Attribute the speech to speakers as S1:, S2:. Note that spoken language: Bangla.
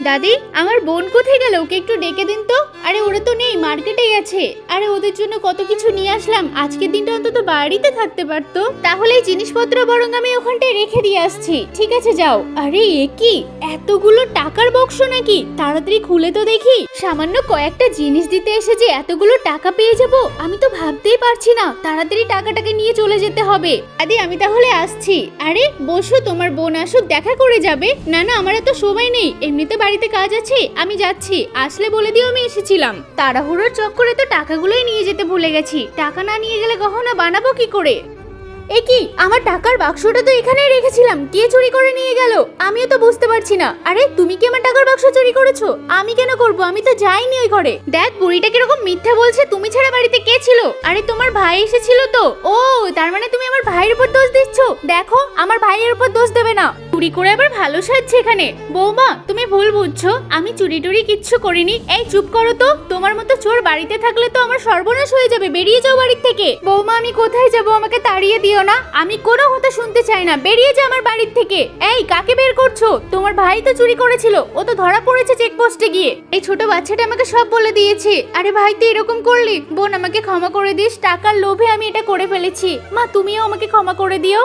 S1: দাদি, আমার বোন কোথায় গেল? ওকে একটু ডেকে দিন তো। আরে ওরা তো নেই, মার্কেটে গেছে। আরে ওদের জন্য কত কিছু নিয়ে আসলাম, আজকের দিনটা অন্তত বাড়িতে থাকতে পারতো। তাহলে এই জিনিসপত্র বরং আমি ওখানটায় রেখে দিয়ে আসছি। ঠিক আছে যাও। আরে এ কি, এতগুলো টাকার বাক্স নাকি? তাড়াতাড়ি খুলে তো দেখি। সামান্য কয়েকটা জিনিস দিতে এসে যে এতগুলো টাকা পেয়ে যাব, আমি তো ভাবতেই পারছি না। তাড়াতাড়ি টাকাটাকে নিয়ে চলে যেতে হবে। দাদি আমি তাহলে আসছি। আরে বসো, তোমার বোন আসুক দেখা করে যাবে। না না, আমার এত সময় নেই, এমনিতে বাড়িতে কাজ আছে, আমি যাচ্ছি। আসলে বলে দিও আমি এসেছিলাম। তাড়াহুড়োর চক্করে তো টাকাগুলোই নিয়ে যেতে ভুলে গেছি। টাকা না নিয়ে গেলে গহনা বানাবো কি করে? এ কি, আমার টাকার বাক্সটা তো এখানেই রেখেছিলাম, কে চুরি করে নিয়ে গেল? আমিও তো বুঝতে পারছি না। আরে তুমি কি আমার টাকার বাক্স চুরি করেছো? আমি কেন করব? আমি তো যাইনি ওই ঘরে। দেখ বুড়িটা কিরকম মিথ্যা বলছে। তুমি ছাড়া বাড়িতে কে ছিল? আরে তোমার ভাই এসেছিল তো। ও, তার মানে তুমি আমার ভাইয়ের উপর দোষ দিচ্ছ? দেখো, আমার ভাইয়ের উপর দোষ দেবে না। চুরি করে আবার ভালো সাজছে এখানে। বৌমা তুমি ভুল বুঝছো, আমি চুরি টুরি কিচ্ছু করিনি। এই চুপ করো তো, তোমার মতো চোর বাড়িতে থাকলে তো আমার সর্বনাশ হয়ে যাবে। বেরিয়ে যাও বাড়ি থেকে। বৌমা আমি কোথায় যাব? আমাকে তাড়িয়ে দিও না, আমি কোনো কথা শুনতে চাই না। বেরিয়ে যা আমার বাড়ির থেকে। এই কাকে বের করছো? তোমার ভাই তো চুরি করেছিল, ও তো ধরা পড়েছে চেকপোস্টে গিয়ে। এই ছোট বাচ্চাটা আমাকে সব বলে দিয়েছে। আরে ভাই তুই এরকম করলি? বোন আমাকে ক্ষমা করে দিস, টাকার লোভে আমি এটা করে ফেলেছি। মা তুমিও আমাকে ক্ষমা করে দিও।